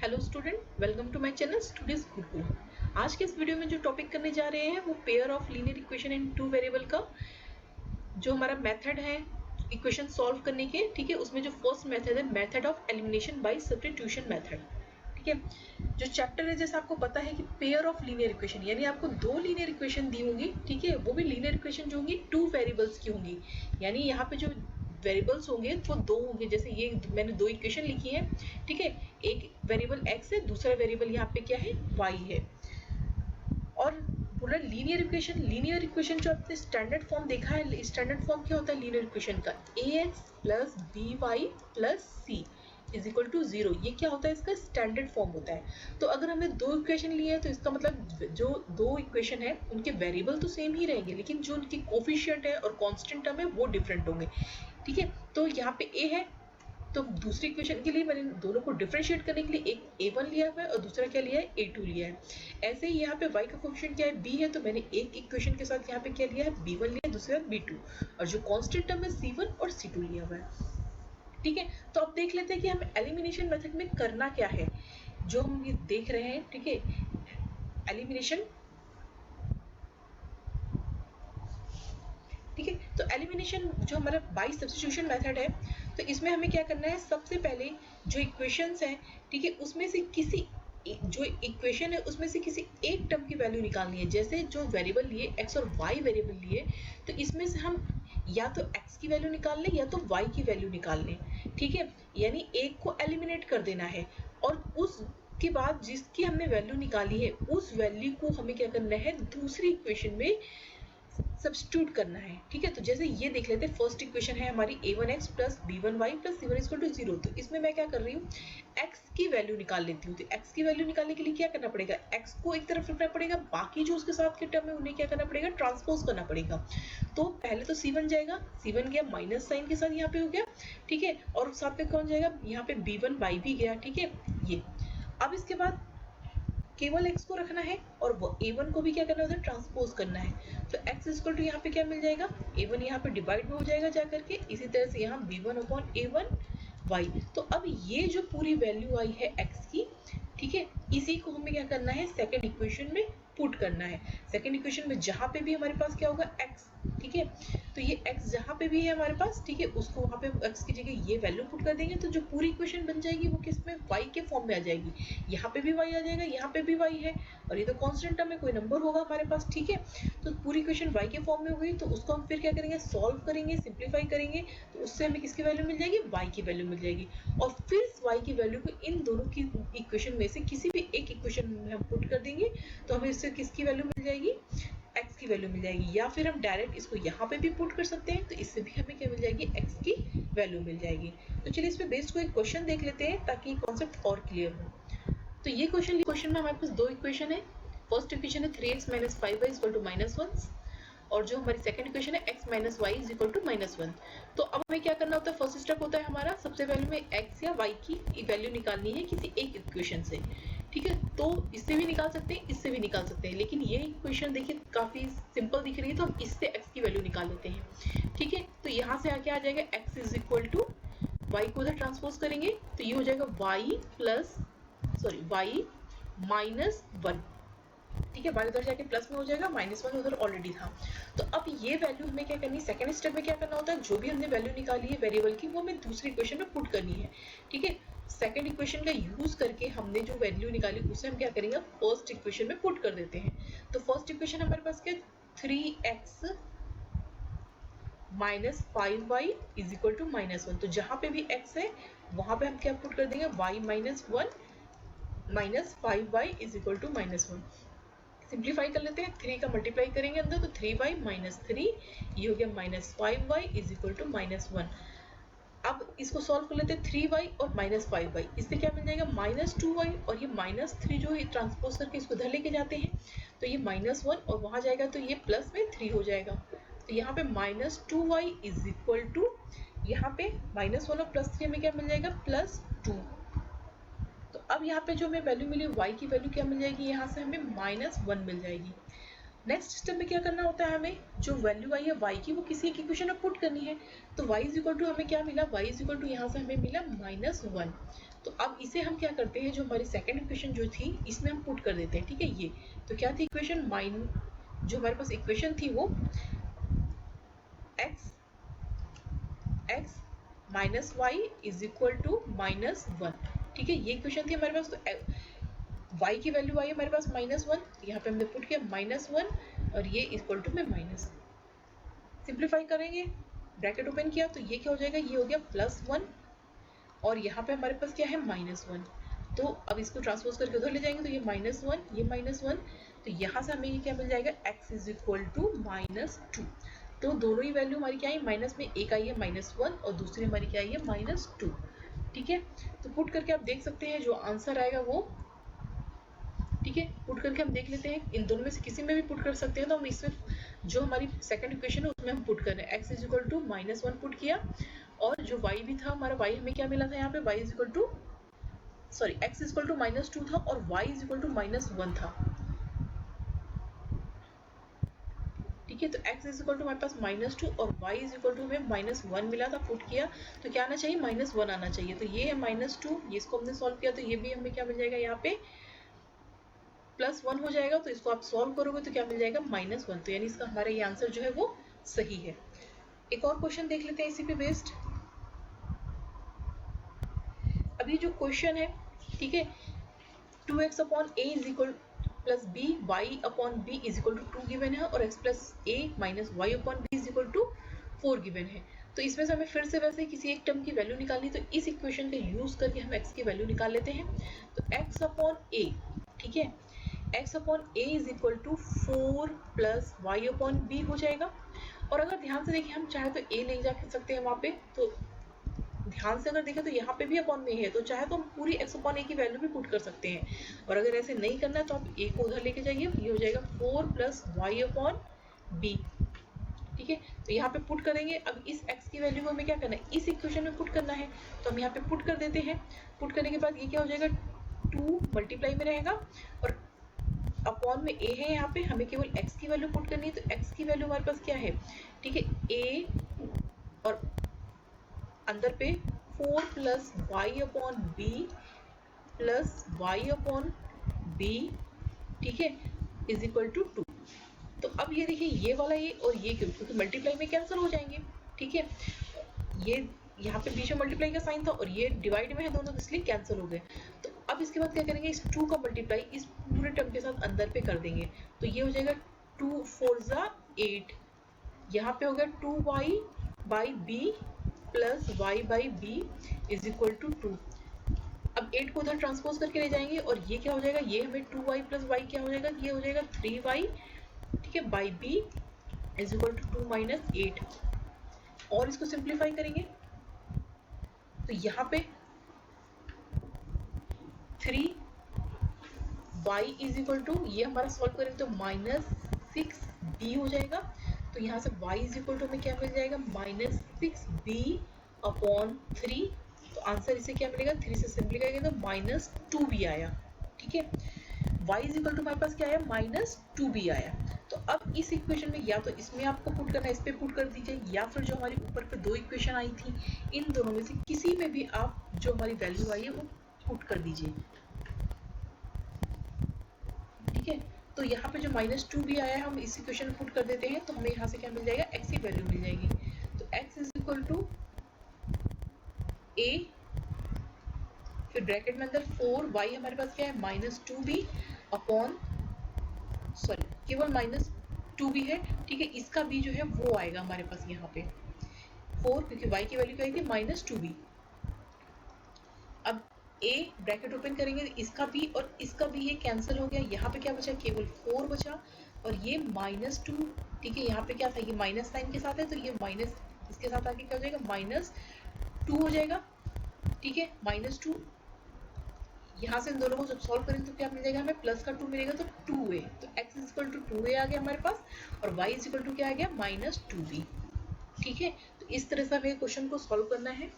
Hello student, welcome to my channel students Gurukul. आज के इस वीडियो में जो टॉपिक करने जा रहे हैं वो pair of linear equation in two variable का जो हमारा मेथड है इक्वेशन सॉल्व करने के। ठीक है, उसमें जो फर्स्ट मेथड है method of elimination by substitution method. ठीक है, जो चैप्टर है जैसे आपको पता है कि पेयर ऑफ लीनियर इक्वेशन यानी आपको दो लीनियर इक्वेशन दी होंगी। ठीक है, वो भी लीनियर इक्वेशन जो होंगी टू वेरिएबल्स की होंगी, यानी यहाँ पे जो वेरिएबल्स होंगे वो दो होंगे। जैसे ये मैंने दो इक्वेशन लिखी है। ठीक है, एक वेरिएबल x है, दूसरा वेरिएबल यहाँ पे क्या है y है। और पूरा लीनियर इक्वेशन जो आपने स्टैंडर्ड फॉर्म देखा है, स्टैंडर्ड फॉर्म क्या होता है लीनियर इक्वेशन का, ax plus by plus c is equal to 0। ये क्या होता है, इसका स्टैंडर्ड फॉर्म होता है। तो अगर हमने दो इक्वेशन लिए हैं तो इसका मतलब जो दो इक्वेशन है उनके वेरिएबल तो सेम ही रहेंगे, लेकिन जो उनकी कोफिशिएंट है और कांस्टेंट टर्म है वो डिफरेंट होंगे। ठीक है, तो यहाँ पे a है, तो दूसरी इक्वेशन के लिए मैंने दोनों को डिफरेंशिएट करने के लिए एक a1 लिया हुआ है और दूसरा क्या लिया है a2 लिया है। ऐसे ही यहाँ पे y का कोफिशिएंट क्या है b है, तो मैंने एक इक्वेशन के साथ यहाँ पे क्या लिया है b1 लिया है, दूसरा b2, और जो कांस्टेंट टर्म है c1 और c2 लिया हुआ है। ठीक है, तो अब देख लेते हैं कि हम एलिमिनेशन मेथड में करना क्या है जो हम ये देख रहे हैं। ठीक है, एलिमिनेशन। ठीक है, तो एलिमिनेशन जो हमारा बाय सब्स्टिट्यूशन मेथड है, तो इसमें हमें क्या करना है, सबसे पहले जो इक्वेशंस हैं, ठीक है, उसमें से किसी जो इक्वेशन है उसमें से किसी एक टर्म की वैल्यू निकालनी है। जैसे जो वेरिएबल लिए x और y वेरिएबल लिए, तो इसमें से हम या तो x की वैल्यू निकाल लें या तो y की वैल्यू निकाल लें। ठीक है, यानी एक को एलिमिनेट कर देना है और उसके बाद जिसकी हमने वैल्यू निकाली है उस वैल्यू को हमें क्या करना है, दूसरी इक्वेशन में सब्स्टिट्यूट करना है। ठीक है, तो जैसे ये देख लेते हैं, फर्स्ट इक्वेशन है हमारी a1x plus b1y plus c1 equal to 0। तो इसमें मैं क्या कर रही हूँ, x की वैल्यू निकाल लेती हूँ। तो x की वैल्यू निकालने के लिए क्या करना पड़ेगा, x को एक तरफ रखना पड़ेगा, बाकी जो उसके साथ के टर्म है उन्हें क्या करना पड़ेगा, ट्रांसपोज करना पड़ेगा। तो पहले तो c1 जाएगा, c1 गया माइनस साइन के साथ यहाँ पे हो गया। ठीक है, और साथ में कौन जाएगा, यहाँ पे b1y भी गया। ठीक है, ये अब इसके बाद केवल x को रखना है और वो a1 को भी क्या करना है, ट्रांसपोज करना है। तो x इक्वल टू यहाँ पे क्या मिल जाएगा, a1 यहाँ पे डिवाइड में हो जाएगा जाकर के, इसी तरह से यहाँ b1 अपॉन a1 y। तो अब ये जो पूरी वैल्यू आई है x की, ठीक है, इसी को हमें क्या करना है, सेकंड इक्वेशन में पुट करना है। सेकंड इक्वेशन में जहां पे भी हमारे पास क्या होगा x, ठीक है, तो ये x जहां पे भी है हमारे पास, ठीक है, उसको वहां पे x की जगह ये वैल्यू पुट कर देंगे। तो जो पूरी इक्वेशन बन जाएगी वो किस में, y के फॉर्म में आ जाएगी। यहाँ पे भी y आ जाएगा, यहाँ पे भी y है, और ये तो कांस्टेंट टर्म में कोई नंबर होगा हमारे पास। ठीक है, तो पूरी इक्वेशन y के फॉर्म में हो गई। तो उसको हम फिर क्या करेंगे, सॉल्व करेंगे, सिंप्लीफाई करेंगे, तो उससे हमें किसकी वैल्यू मिल जाएगी, y की वैल्यू मिल जाएगी। और फिर y की वैल्यू को इन दोनों की इक्वेशन में से किसी भी एक इक्वेशन में हम पुट कर देंगे, तो हमें इससे किसकी वैल्यू मिल जाएगी, x की वैल्यू मिल जाएगी। या फिर हम डायरेक्ट इसको यहाँ पे भी पुट कर सकते हैं, तो इससे भी हमें क्या मिल जाएगी, x की वैल्यू मिल जाएगी। तो चलिए इस पे बेस्ड कोई क्वेश्चन देख लेते हैं ताकि कॉन्सेप्ट और क्लियर हो। तो ये क्वेश्चन में हमारे पास दो इक्वेशन है। फर्स्ट इक्वेशन है 3x minus 5y equal to -1, और जो हमारी सेकंड इक्वेशन है x minus y is equal to -1। तो अब हमें क्या करना होता है, फर्स्ट स्टेप होता है हमारा, सबसे पहले में x या y की वैल्यू निकालनी है किसी एक इक्वेशन से। ठीक है, तो इससे भी निकाल सकते हैं, इससे भी निकाल सकते हैं, लेकिन ये इक्वेशन देखिए काफी सिंपल दिख रही है, तो हम इससे x की वैल्यू निकाल लेते हैं। ठीक है, तो यहाँ से आके आ जाएगा x is equal to y को उधर ट्रांसपोज करेंगे, तो ये हो जाएगा y माइनस 1। ठीक है, y उधर जाके प्लस में हो जाएगा, -1 उधर ऑलरेडी था। तो अब ये वैल्यू हमें क्या करनी है, सेकंड स्टेप में क्या करना होता है, जो भी हमने वैल्यू निकाली है वेरिएबल की वो हमें दूसरी इक्वेशन में पुट करनी है। ठीक है, सेकंड इक्वेशन का यूज करके हमने जो वैल्यू निकाली उसे हम क्या करेंगे, फर्स्ट इक्वेशन में पुट कर देते हैं। तो फर्स्ट इक्वेशन हमारे पास क्या, 3x minus 5y is equal to -1। तो जहां पे भी x है वहां पे हम क्या पुट कर देंगे, y minus 1 minus 5y is equal to -1। Simplify कर लेते हैं, 3 का मल्टीप्लाई करेंगे अंदर, तो 3y माइनस 3, ये हो गया -5y इज इक्वल टू -1। अब इसको सॉल्व कर लेते हैं, 3y और -5y, इससे क्या मिल जाएगा, -2y, और ये -3 जो है ट्रांसपोज करके इसको इधर लेके जाते हैं, तो ये -1 और वहां जाएगा तो ये प्लस में 3 हो जाएगा। तो यहाँ पे -2y इज इक्वल टू, यहाँ पे -1 और +3 में क्या मिल जाएगा, +2। तो अब यहाँ पे जो हमें वैल्यू मिली y की वैल्यू क्या मिल जाएगी, यहाँ से हमें -1 मिल जाएगी। नेक्स्ट स्टेप में क्या करना होता है, हमें जो वैल्यू आई है y की वो किसी एक इक्वेशन में पुट करनी है। तो y इज इक्वल टू हमें क्या मिला, y इज इक्वल टू यहाँ से हमें मिला -1 तो अब इसे हम क्या करते हैं, जो हमारी सेकंड इक्वेशन जो थी इसमें हम पुट कर देते हैं, ठीक है। ये तो क्या थी इक्वेशन, जो हमारे पास इक्वेशन थी वो x minus y is equal to -1, ठीक है। ये इक्वेशन थी हमारे पास। तो y की वैल्यू आई हमारे पास -1, यहाँ पे हमने पुट किया -1 और ये इक्वल टू में माइनस। सिंप्लीफाई करेंगे, ब्रैकेट ओपन किया तो ये क्या हो जाएगा, ये हो गया +1 और यहाँ पे हमारे पास क्या है -1। तो अब इसको ट्रांसपोज करके उधर ले जाएंगे तो ये -1, ये -1, तो यहाँ से हमें ये क्या मिल जाएगा, x इज इक्वल टू -2। तो दोनों ही वैल्यू हमारी क्या आई, माइनस में एक आई है -1 और दूसरी हमारी क्या आई है -2, ठीक है। तो पुट करके आप देख सकते हैं जो आंसर आएगा वो, ठीक है। पुट करके हम देख लेते हैं, इन दोनों में से किसी में भी पुट कर सकते हैं। तो हम इसमें जो हमारी सेकंड इक्वेशन है उसमें हम पुट कर रहे हैं, x is equal to -1 put किया और जो y भी था हमारा, y हमें क्या मिला था यहाँ पे, y is equal to x is equal to -2 था और y इज इक्वल टू -1 था, ठीक है। तो x इज इक्वल टू हमारे पास -2 और y इज इक्वल टू हमें -1 मिला था, पुट किया तो क्या आना चाहिए, -1 आना चाहिए। तो ये है -2, ये इसको हमने सॉल्व किया तो ये भी हमें क्या मिल जाएगा, यहाँ पे +1 हो जाएगा। तो इसको आप सॉल्व करोगे तो क्या मिल जाएगा, -1। तो यानी इसका हमारा ये आंसर जो है वो सही है। एक और क्वेश्चन देख लेते हैं इसी पे बेस्ड। अभी जो क्वेश्चन है, ठीक है, 2x upon a is equal plus b y upon b is equal to 2 given है और x plus a minus y upon b is equal to 4 given है। तो इसमें से हमें फिर से वैसे किसी एक टर्म की वैल्यू निकालनी, तो इस इक्वेशन का यूज करके हम x की वैल्यू निकाल लेते हैं। तो x अपॉन a, ठीक है, x upon a is equal to 4 plus y upon b हो जाएगा। और अगर ध्यान से देखिए, हम चाहे तो a ले जा सकते हैं वहाँ पे, तो ध्यान से अगर देखें तो यहाँ पे भी अपॉन में है, तो चाहे तो हम पूरी x अपॉन a की वैल्यू भी पुट कर सकते हैं। और अगर ऐसे नहीं करना है तो आप a को उधर लेके जाइए, ये हो जाएगा 4 प्लस y अपॉन b, ठीक है। तो यहाँ पे पुट करेंगे। अब इस x की वैल्यू को हमें क्या करना है, इस इक्वेशन में पुट करना है, तो हम यहाँ पे पुट कर देते हैं। पुट करने के बाद ये क्या हो जाएगा, 2 मल्टीप्लाई में रहेगा और अपॉन में a है, यहाँ पे हमें केवल x की वैल्यू पुट करनी है। तो x की वैल्यू हमारे पास क्या है, ठीक है, a और अंदर पे 4 plus y upon b plus y upon b, ठीक है, इज इक्वल टू 2। तो अब ये देखिए, ये वाला ये और ये क्योंकि मल्टीप्लाई में कैंसिल हो जाएंगे, ठीक है। ये यहाँ पे बीच में मल्टीप्लाई का साइन था और ये डिवाइड में है दोनों, इसलिए कैंसिल हो गए। तो अब इसके बाद क्या करेंगे, इस 2 का मल्टीप्लाई इस पूरे टर्म के साथ अंदर पे कर देंगे। तो ये हो जाएगा 2 4 8, यहाँ पे हो गया 2y by b plus y by b is equal to 2। अब 8 को उधर ट्रांसपोज करके ले जाएंगे और ये क्या हो जाएगा, ये हमें 2y प्लस y क्या हो जाएगा, ये हो जाएगा 3y, ठीक है, by b is equal to 2 minus 8। और इसको सिंप्लीफाई करेंगे तो यहाँ पे 3y इज इक्वल टू, ये हमारा सॉल्व करेंगे तो -6b हो जाएगा। तो यहाँ से y इज इक्वल टू हमें क्या मिल जाएगा, -6b अपॉन 3। तो आंसर इसे क्या मिलेगा, 3 से सिंप्लीफाई करेंगे तो -2b आया, ठीक है। y इज इक्वल टू हमारे पास क्या आया, -2b आया। तो अब इस इक्वेशन में या तो इसमें आपको पुट करना है, इस पे पुट कर दीजिए, या फिर जो हमारी ऊपर पे 2 इक्वेशन आई थी इन दोनों में से किसी में भी आप जो हमारी वैल्यू आई है वो पुट कर दीजिए, ठीक है। तो यहाँ पे जो -2b आया है हम इस इक्वेशन में पुट कर देते हैं, तो हमें यहाँ से क्या मिल जाएगा, x की वैल्यू मिल जाएगी। तो x is equal to a, फिर ब्रैकेट में अंदर 4y हमारे पास क्या है, -2b अपॉन, सॉरी केवल -2b है, ठीक है। इसका b जो है वो आएगा हमारे पास यहाँ पे 4, क्योंकि y की वैल्यू क्या आई थी, -2b। अब a ब्रैकेट ओपन करेंगे, इसका b और इसका b ये कैंसिल हो गया, यहाँ पे क्या बचा, केवल 4 बचा और ये -2, ठीक है। यहाँ पे क्या था, ये माइनस साइन के साथ है तो ये माइनस इसके साथ आके क्या हो जाएगा, -2 हो जाएगा, ठीक है, -2। यहाँ से इन दोनों को जब सॉल्व करेंगे तो क्या मिल जाएगा, हमें प्लस का 2 मिलेगा तो 2a। तो x is equal to 2a आ गया हमारे पास और y इज इक्वल टू क्या आ गया, -2b, ठीक है। तो इस तरह से हमें क्वेश्चन को सॉल्व करना है।